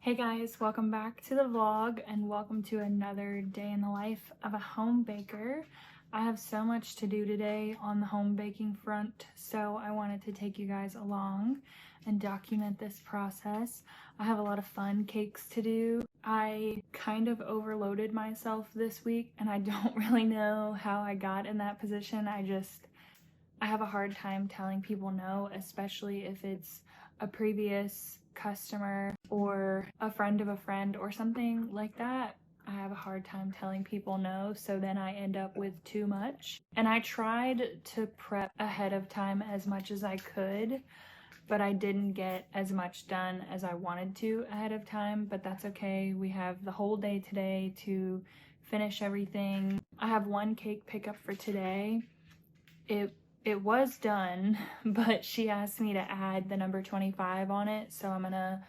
Hey guys, welcome back to the vlog and welcome to another day in the life of a home baker. I have so much to do today on the home baking front, so I wanted to take you guys along and document this process. I have a lot of fun cakes to do. I kind of overloaded myself this week and I don't really know how I got in that position. I have a hard time telling people no, especially if it's a previous customer or a friend of a friend or something like that. I have a hard time telling people no, so then I end up with too much. And I tried to prep ahead of time as much as I could, but I didn't get as much done as I wanted to ahead of time, but that's okay. We have the whole day today to finish everything. I have one cake pickup for today. It was done, but she asked me to add the number 25 on it, so I'm gonna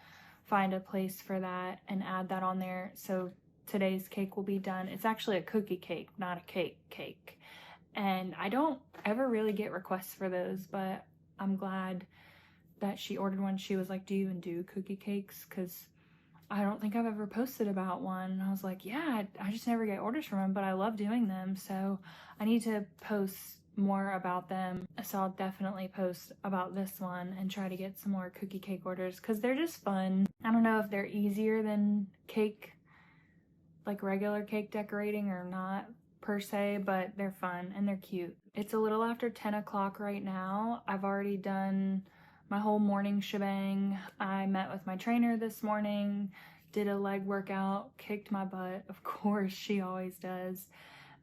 find a place for that and add that on there. So today's cake will be done. It's actually a cookie cake, not a cake. And I don't ever really get requests for those, but I'm glad that she ordered one. She was like, "Do you even do cookie cakes?" Because I don't think I've ever posted about one. And I was like, yeah, I just never get orders from them, but I love doing them. So I need to post more about them. So I'll definitely post about this one and try to get some more cookie cake orders because they're just fun. I don't know if they're easier than cake, like regular cake decorating or not per se, but they're fun and they're cute. It's a little after 10 o'clock right now. I've already done my whole morning shebang. I met with my trainer this morning, did a leg workout, kicked my butt, of course she always does,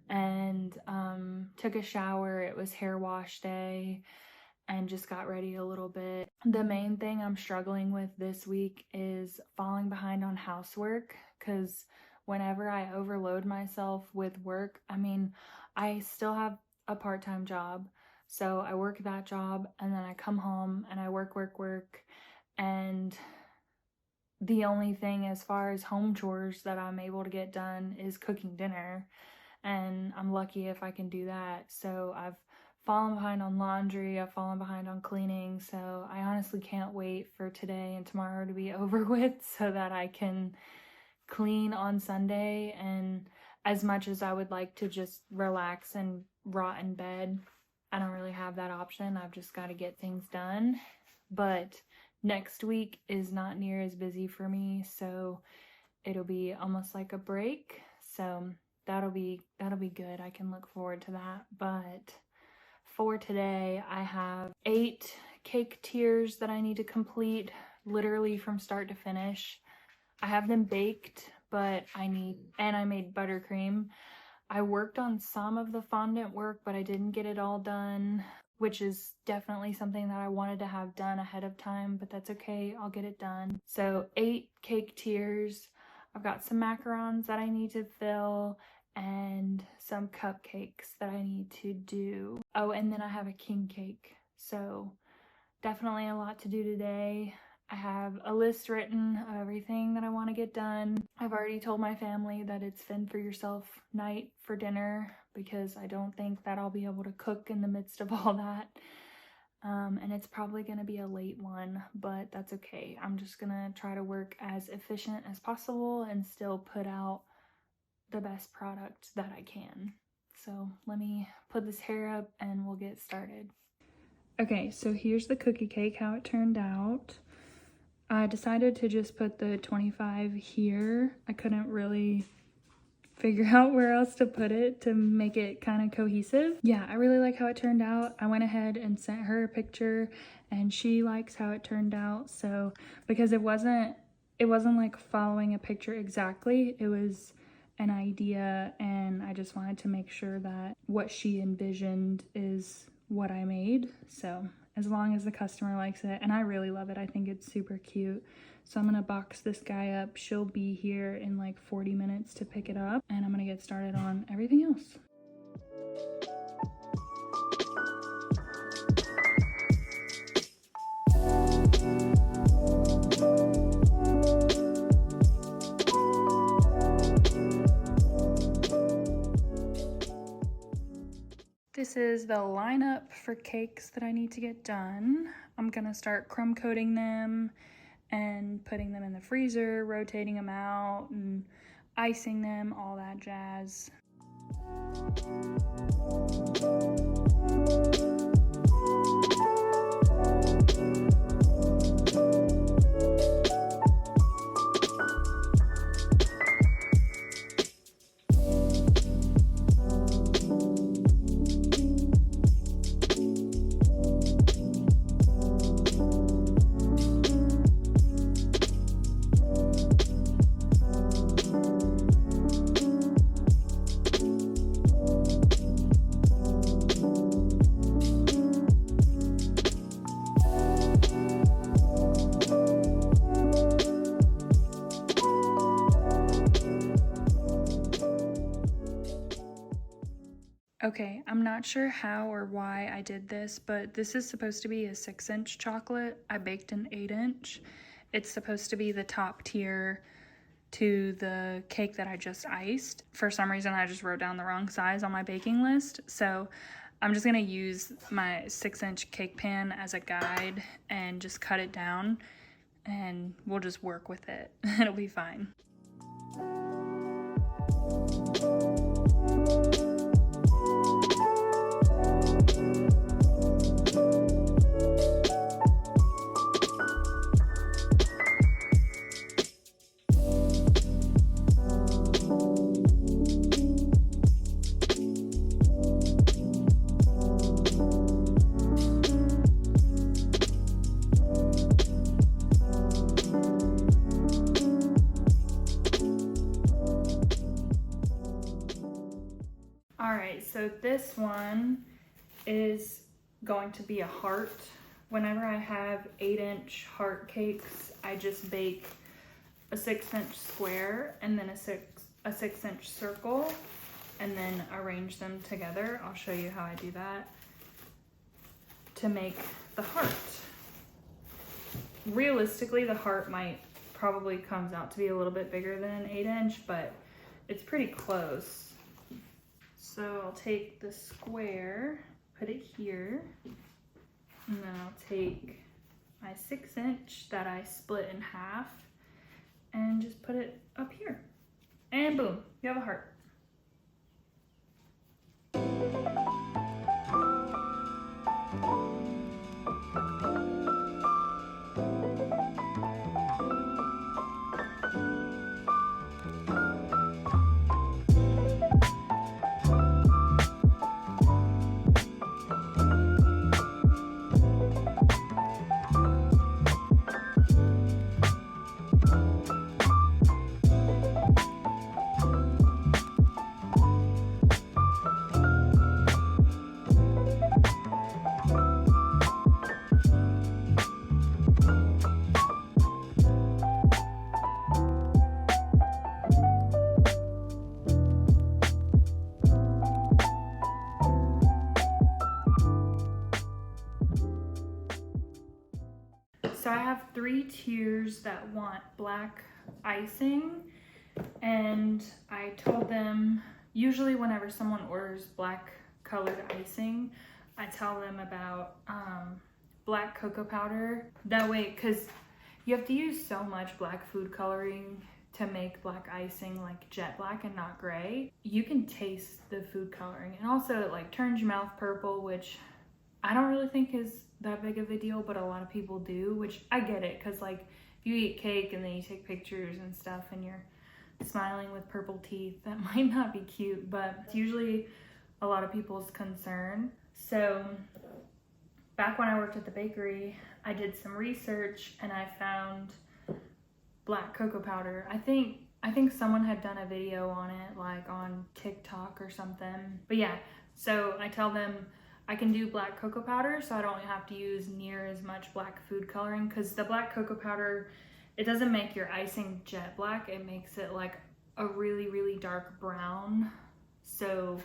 and took a shower. It was hair wash day and just got ready a little bit. The main thing I'm struggling with this week is falling behind on housework because whenever I overload myself with work, I still have a part-time job. So I work that job and then I come home and I work. And the only thing as far as home chores that I'm able to get done is cooking dinner. And I'm lucky if I can do that. So I've fallen behind on laundry, I've fallen behind on cleaning. So I honestly can't wait for today and tomorrow to be over with so that I can clean on Sunday. And as much as I would like to just relax and rot in bed, I don't really have that option. I've just got to get things done. But next week is not near as busy for me, so it'll be almost like a break. So that'll be good. I can look forward to that. But for today, I have 8 cake tiers that I need to complete literally from start to finish. I have them baked, but I made buttercream. I worked on some of the fondant work, but I didn't get it all done, which is definitely something that I wanted to have done ahead of time, but that's okay. I'll get it done. So 8 cake tiers. I've got some macarons that I need to fill and some cupcakes that I need to do. Oh, and then I have a king cake. So definitely a lot to do today. I have a list written of everything that I want to get done. I've already told my family that it's fend for yourself night for dinner because I don't think that I'll be able to cook in the midst of all that. And it's probably going to be a late one, but that's okay. I'm just going to try to work as efficient as possible and still put out the best product that I can. So let me put this hair up and we'll get started. Okay, so here's the cookie cake, how it turned out. I decided to just put the 25 here. I couldn't really figure out where else to put it to make it kind of cohesive. Yeah, I really like how it turned out. I went ahead and sent her a picture and she likes how it turned out. So because it wasn't like following a picture exactly, it was an idea and I just wanted to make sure that what she envisioned is what I made. So as long as the customer likes it, and I really love it, I think it's super cute. So I'm gonna box this guy up. She'll be here in like 40 minutes to pick it up, and I'm gonna get started on everything else. This is the lineup for cakes that I need to get done. I'm gonna start crumb coating them and putting them in the freezer, rotating them out and icing them, all that jazz. Okay, I'm not sure how or why I did this, but this is supposed to be a 6-inch chocolate. I baked an 8-inch. It's supposed to be the top tier to the cake that I just iced. For some reason, I just wrote down the wrong size on my baking list. So I'm just gonna use my 6-inch cake pan as a guide and just cut it down, and we'll just work with it. It'll be fine. Alright, so this one is going to be a heart. Whenever I have 8-inch heart cakes, I just bake a 6-inch square and then a 6-inch circle and then arrange them together. I'll show you how I do that to make the heart. Realistically, the heart probably comes out to be a little bit bigger than an 8-inch, but it's pretty close. So I'll take the square, put it here, and then I'll take my 6-inch that I split in half and just put it up here. And boom, you have a heart. So I have 3 tiers that want black icing, and I told them, usually whenever someone orders black colored icing, I tell them about black cocoa powder. That way, because you have to use so much black food coloring to make black icing like jet black and not gray. You can taste the food coloring, and also it like turns your mouth purple, which I don't really think is that big of a deal, but a lot of people do, which I get it, because like if you eat cake and then you take pictures and stuff and you're smiling with purple teeth, that might not be cute, but it's usually a lot of people's concern. So back when I worked at the bakery, I did some research and I found black cocoa powder. I think someone had done a video on it, like on TikTok or something. But yeah, so I tell them I can do black cocoa powder, so I don't have to use near as much black food coloring, because the black cocoa powder, it doesn't make your icing jet black, it makes it like a really, really dark brown. So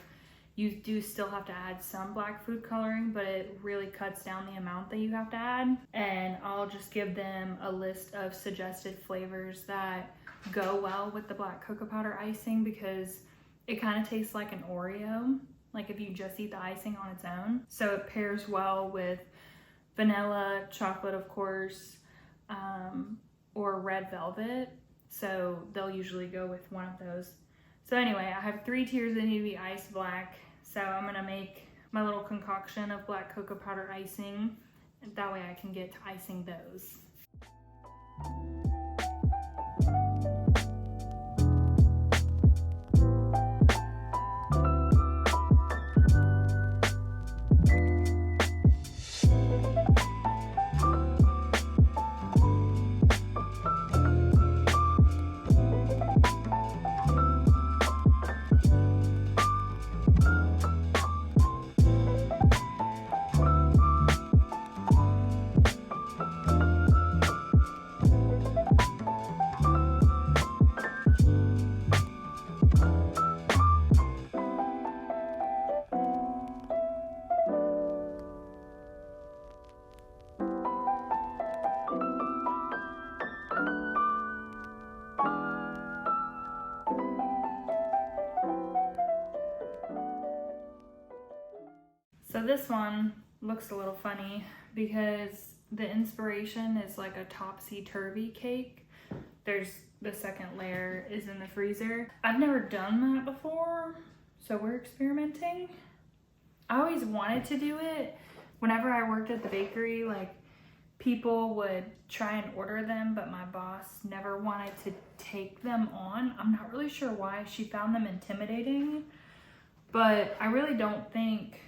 you do still have to add some black food coloring, but it really cuts down the amount that you have to add. And I'll just give them a list of suggested flavors that go well with the black cocoa powder icing, because it kind of tastes like an Oreo, like if you just eat the icing on its own. So it pairs well with vanilla, chocolate of course, or red velvet. So they'll usually go with one of those. So anyway, I have 3 tiers that need to be iced black. So I'm gonna make my little concoction of black cocoa powder icing. And that way I can get to icing those. So this one looks a little funny because the inspiration is like a Topsy turvy cake. There's the second layer is in the freezer. I've never done that before, so we're experimenting. I always wanted to do it. Whenever I worked at the bakery, like people would try and order them, but my boss never wanted to take them on. I'm not really sure why. She found them intimidating, but I really don't think,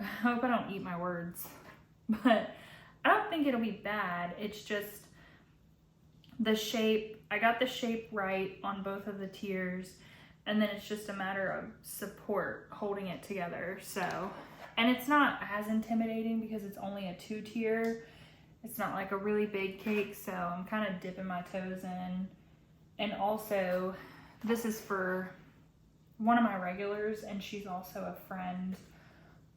I hope I don't eat my words, but I don't think it'll be bad. It's just the shape. I got the shape right on both of the tiers, and then it's just a matter of support holding it together. So, and it's not as intimidating because it's only a 2-tier. It's not like a really big cake, so I'm kind of dipping my toes in. And also, this is for one of my regulars, and she's also a friend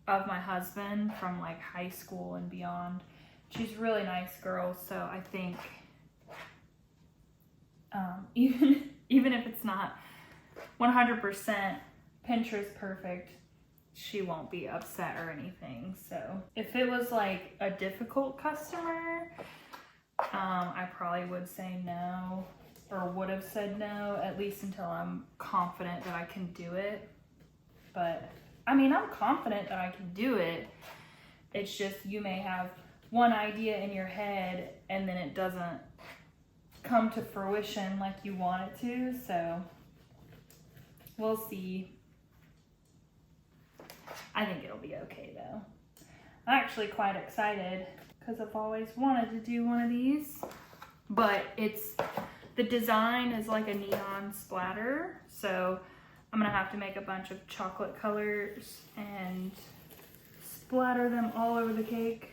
of my husband from like high school and beyond. She's a really nice girl, so I think even if it's not 100% Pinterest perfect, she won't be upset or anything. So if it was like a difficult customer, I probably would say no, or would have said no, at least until I'm confident that I can do it. But I mean, I'm confident that I can do it. It's just you may have one idea in your head and then it doesn't come to fruition like you want it to. So we'll see. I think it'll be okay though. I'm actually quite excited because I've always wanted to do one of these. But the design is like a neon splatter. So I'm gonna have to make a bunch of chocolate colors and splatter them all over the cake.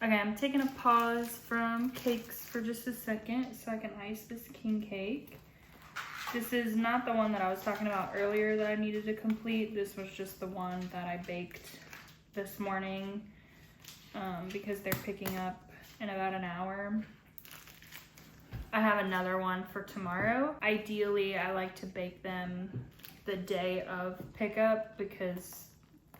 Okay, I'm taking a pause from cakes for just a second so I can ice this king cake. This is not the one that I was talking about earlier that I needed to complete. This was just the one that I baked this morning because they're picking up in about an hour. I have another one for tomorrow. Ideally, I like to bake them the day of pickup because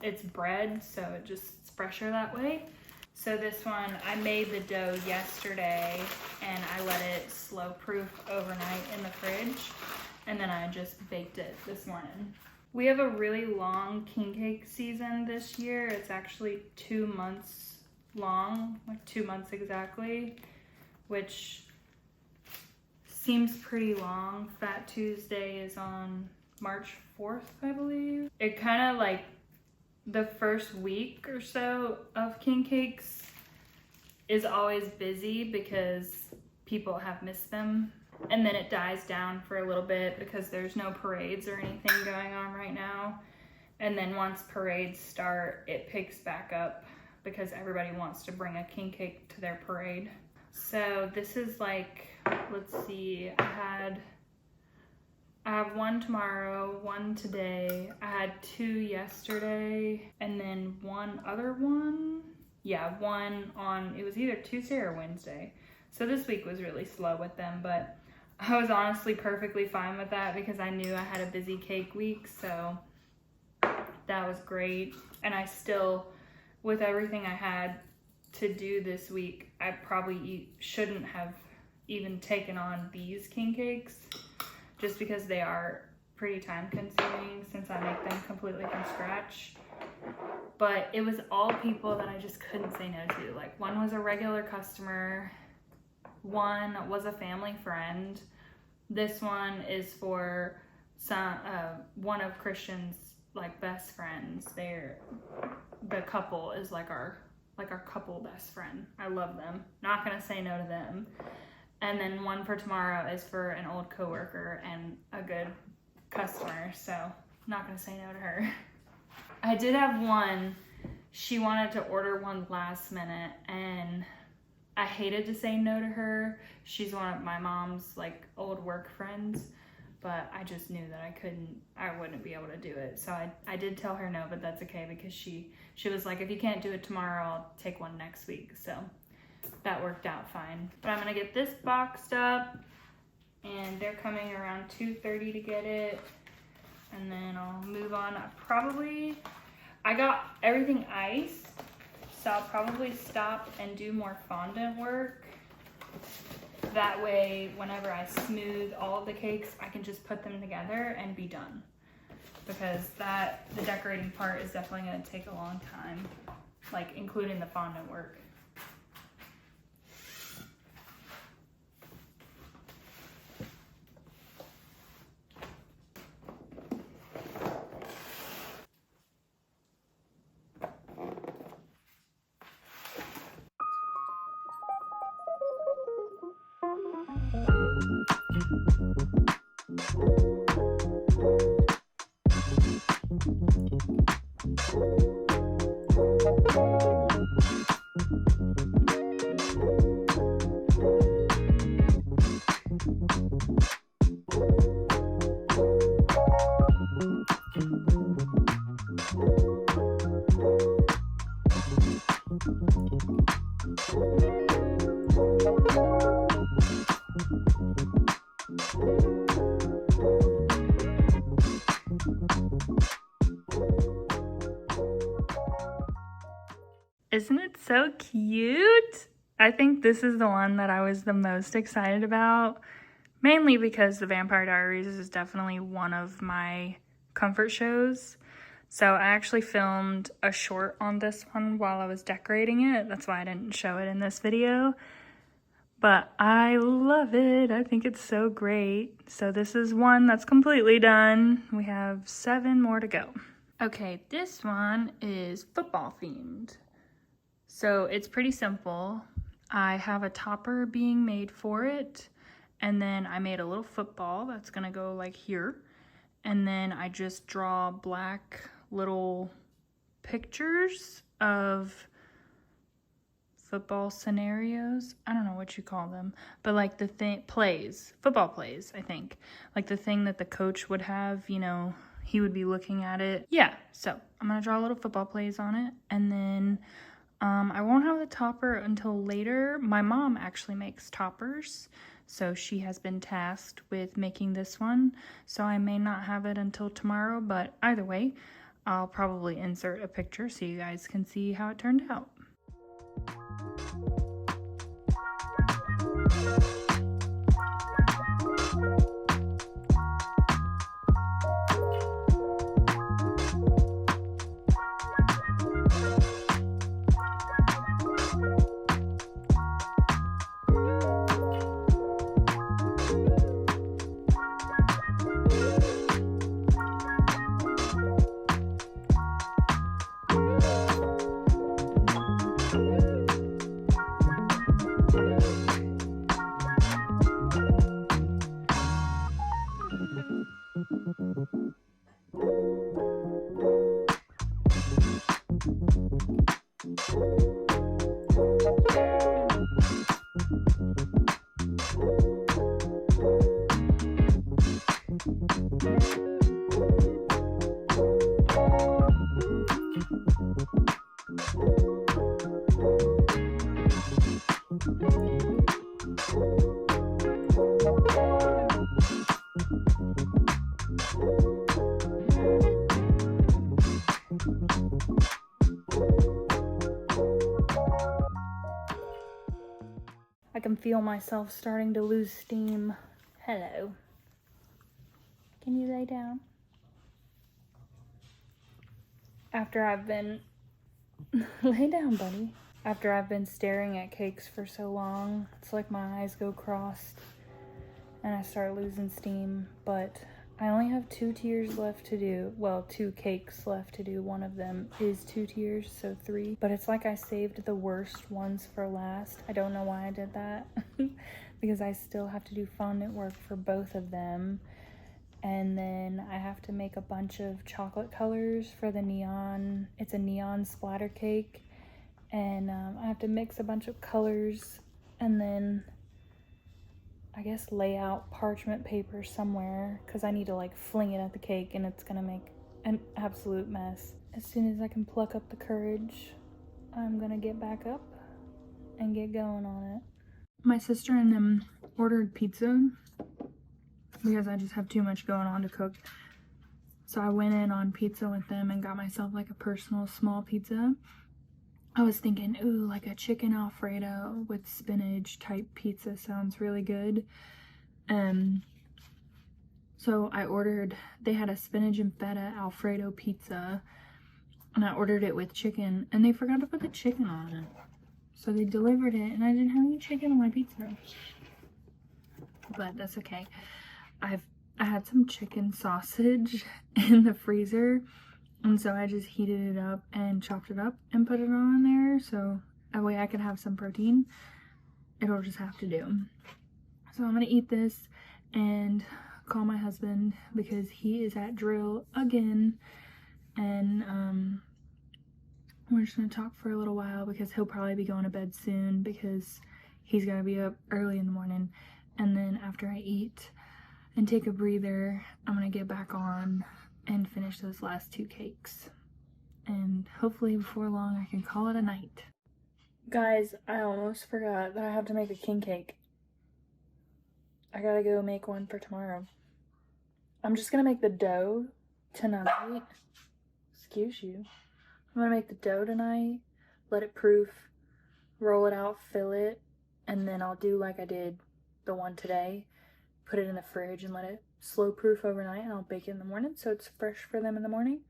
it's bread, so it just it's fresher that way. So this one, I made the dough yesterday and I let it slow proof overnight in the fridge, and then I just baked it this morning. We have a really long king cake season this year. It's actually 2 months long, like 2 months exactly, which seems pretty long. Fat Tuesday is on March 4th, I believe. It kind of like the first week or so of king cakes is always busy because people have missed them, and then it dies down for a little bit because there's no parades or anything going on right now. And then once parades start, it picks back up because everybody wants to bring a king cake to their parade. So this is like, let's see, I have one tomorrow, one today. I had 2 yesterday, and then one other one. yeah, one on, it was either Tuesday or Wednesday. So this week was really slow with them, but I was honestly perfectly fine with that because I knew I had a busy cake week, so that was great. And I still, with everything I had to do this week, I probably shouldn't have even taken on these king cakes just because they are pretty time consuming since I make them completely from scratch. But it was all people that I just couldn't say no to. Like, one was a regular customer, one was a family friend. This one is for some one of Christian's like best friends. The couple is like our couple best friend. I love them. Not gonna say no to them. And then one for tomorrow is for an old coworker and a good customer, so not gonna say no to her. I did have one, she wanted to order one last minute, and I hated to say no to her. She's one of my mom's like old work friends, but I just knew that I wouldn't be able to do it. So I did tell her no, but that's okay because she was like, if you can't do it tomorrow, I'll take one next week. So that worked out fine. But I'm gonna get this boxed up, and they're coming around 2:30 to get it. And then I'll move on. I got everything iced, so I'll probably stop and do more fondant work. That way, whenever I smooth all of the cakes, I can just put them together and be done. Because the decorating part is definitely gonna take a long time, like including the fondant work. Isn't it so cute? I think this is the one that I was the most excited about, mainly because The Vampire Diaries is definitely one of my comfort shows. So I actually filmed a short on this one while I was decorating it. That's why I didn't show it in this video. But I love it. I think it's so great. So this is one that's completely done. We have 7 more to go. Okay, this one is football themed. So it's pretty simple. I have a topper being made for it, and then I made a little football that's gonna go like here, and then I just draw black little pictures of football scenarios. I don't know what you call them, but like the football plays, I think. Like the thing that the coach would have, you know, he would be looking at it. Yeah, so I'm gonna draw little football plays on it, and then I won't have the topper until later. My mom actually makes toppers, so she has been tasked with making this one, so I may not have it until tomorrow, but either way, I'll probably insert a picture so you guys can see how it turned out. I can feel myself starting to lose steam. Hello. Can you lay down? After I've been... Lay down, buddy. After I've been staring at cakes for so long, it's like my eyes go crossed and I start losing steam, but I only have 2 tiers left to do. Well, 2 cakes left to do. One of them is 2 tiers, so 3. But it's like I saved the worst ones for last. I don't know why I did that because I still have to do fondant work for both of them. And then I have to make a bunch of chocolate colors for the neon. It's a neon splatter cake. And I have to mix a bunch of colors and then I guess lay out parchment paper somewhere because I need to like fling it at the cake and it's gonna make an absolute mess. As soon as I can pluck up the courage, I'm gonna get back up and get going on it. My sister and them ordered pizza because I just have too much going on to cook. So I went in on pizza with them and got myself like a personal small pizza. I was thinking, ooh, like a chicken Alfredo with spinach type pizza sounds really good. So I ordered, they had a spinach and feta Alfredo pizza and I ordered it with chicken and they forgot to put the chicken on it. So they delivered it and I didn't have any chicken on my pizza. But that's okay. I had some chicken sausage in the freezer. And so I just heated it up and chopped it up and put it on there so that way I could have some protein. It'll just have to do. So I'm gonna eat this and call my husband because he is at drill again. And we're just gonna talk for a little while because he'll probably be going to bed soon because he's gonna be up early in the morning. And then after I eat and take a breather, I'm gonna get back on and finish those last 2 cakes. And hopefully before long I can call it a night. Guys, I almost forgot that I have to make a king cake. I gotta go make one for tomorrow. I'm just gonna make the dough tonight. Excuse you. I'm gonna make the dough tonight, let it proof, roll it out, fill it, and then I'll do like I did the one today. Put it in the fridge and let it slow proof overnight and I'll bake it in the morning so it's fresh for them in the morning.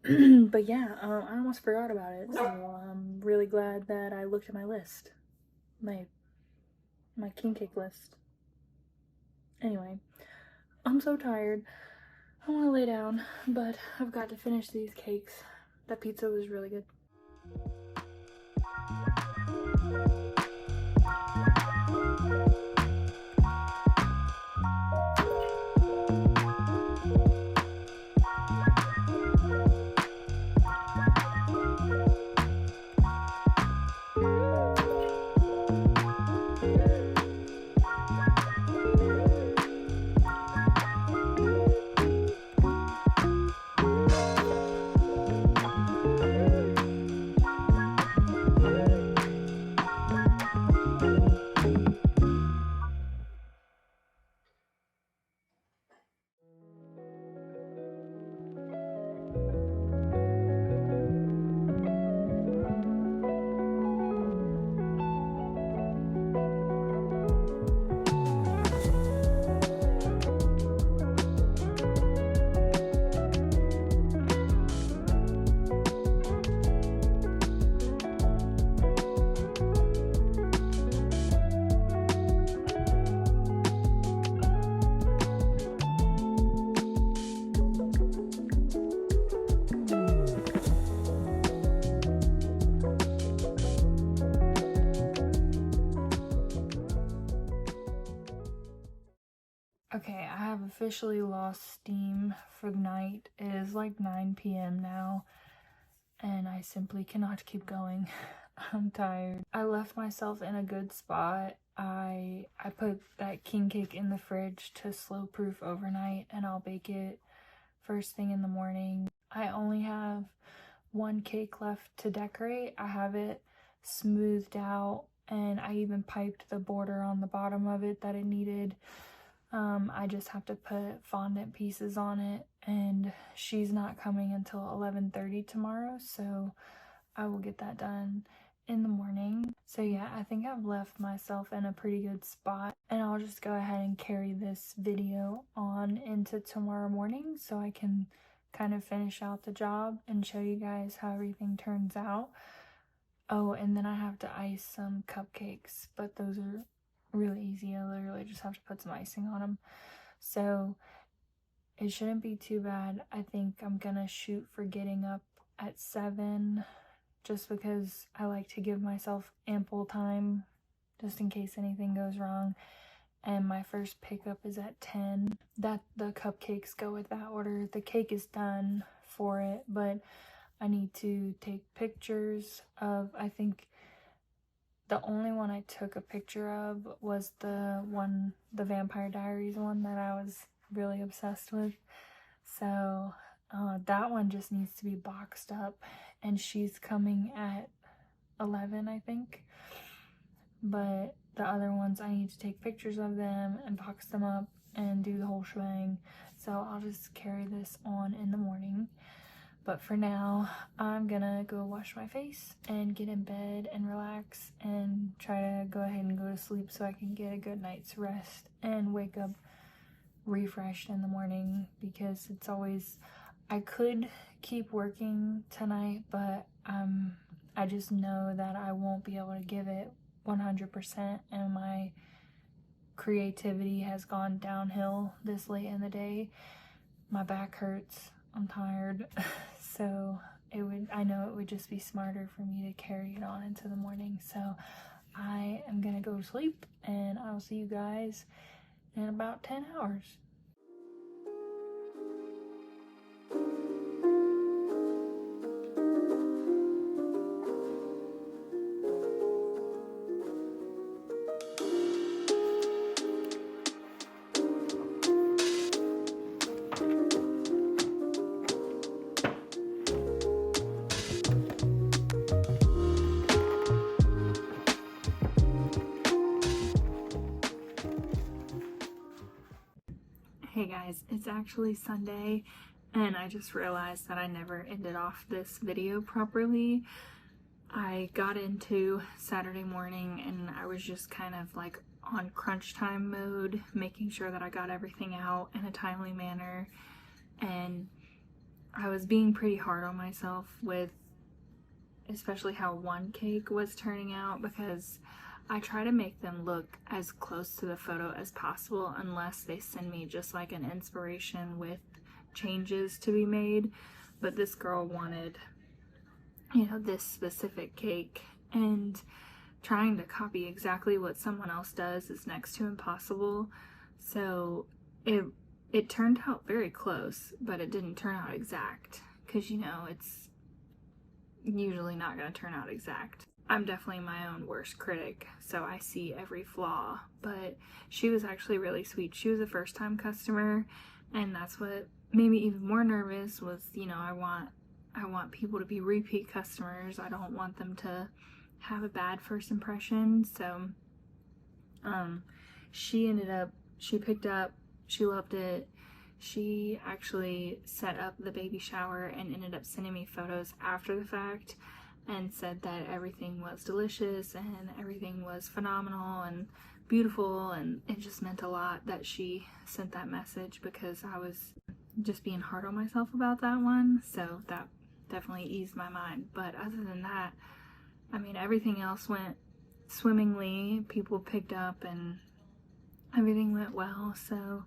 But yeah, I almost forgot about it, so I'm really glad that I looked at my list. My king cake list. Anyway, I'm so tired. I want to lay down, but I've got to finish these cakes. That pizza was really good. Okay, I have officially lost steam for the night. It is like 9 p.m. now, and I simply cannot keep going. I'm tired. I left myself in a good spot. I put that king cake in the fridge to slow proof overnight, and I'll bake it first thing in the morning. I only have 1 cake left to decorate. I have it smoothed out, and I even piped the border on the bottom of it that it needed. I just have to put fondant pieces on it, and she's not coming until 11:30 tomorrow, so I will get that done. in the morning. So yeah, I think I've left myself in a pretty good spot, and I'll just go ahead and carry this video on into tomorrow morning so I can kind of finish out the job and show you guys how everything turns out. Oh, and then I have to ice some cupcakes, but those are really easy. I literally just have to put some icing on them. So it shouldn't be too bad. I think I'm gonna shoot for getting up at 7, just because I like to give myself ample time just in case anything goes wrong. And my first pickup is at 10. That the cupcakes go with that order. The cake is done for it, but I need to take pictures of, I think the only one I took a picture of was the Vampire Diaries one that I was really obsessed with. So that one just needs to be boxed up, and she's coming at 11, I think. But the other ones, I need to take pictures of them and box them up and do the whole shebang. So I'll just carry this on in the morning. But for now, I'm gonna go wash my face and get in bed and relax and try to go ahead and go to sleep so I can get a good night's rest and wake up refreshed in the morning, because it's always, I could keep working tonight, but I just know that I won't be able to give it 100%, and my creativity has gone downhill this late in the day. My back hurts, I'm tired, so I know it would just be smarter for me to carry it on into the morning. So I am gonna go to sleep, and I'll see you guys in about 10 hours. Hey guys, it's actually Sunday, and I just realized that I never ended off this video properly. I got into Saturday morning and I was just kind of like on crunch time mode, making sure that I got everything out in a timely manner, and I was being pretty hard on myself with especially how one cake was turning out, because I try to make them look as close to the photo as possible unless they send me just like an inspiration with changes to be made. But this girl wanted, you know, this specific cake, and trying to copy exactly what someone else does is next to impossible. So it turned out very close, but it didn't turn out exact, because, you know, it's usually not going to turn out exact. I'm definitely my own worst critic, so I see every flaw, but she was actually really sweet. She was a first-time customer, and that's what made me even more nervous was, you know, I want people to be repeat customers. I don't want them to have a bad first impression. So she picked up, she loved it. She actually set up the baby shower and ended up sending me photos after the fact, and said that everything was delicious and everything was phenomenal and beautiful, and it just meant a lot that she sent that message, because I was just being hard on myself about that one. So that definitely eased my mind. But other than that, I mean, everything else went swimmingly. People picked up and everything went well. So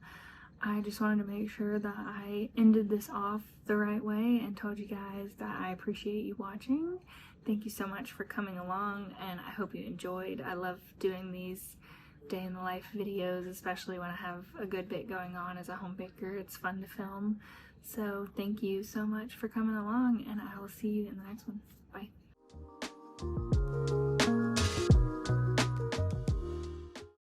I just wanted to make sure that I ended this off the right way and told you guys that I appreciate you watching. Thank you so much for coming along, and I hope you enjoyed. I love doing these day in the life videos, especially when I have a good bit going on as a home baker. It's fun to film. So thank you so much for coming along, and I will see you in the next one. Bye.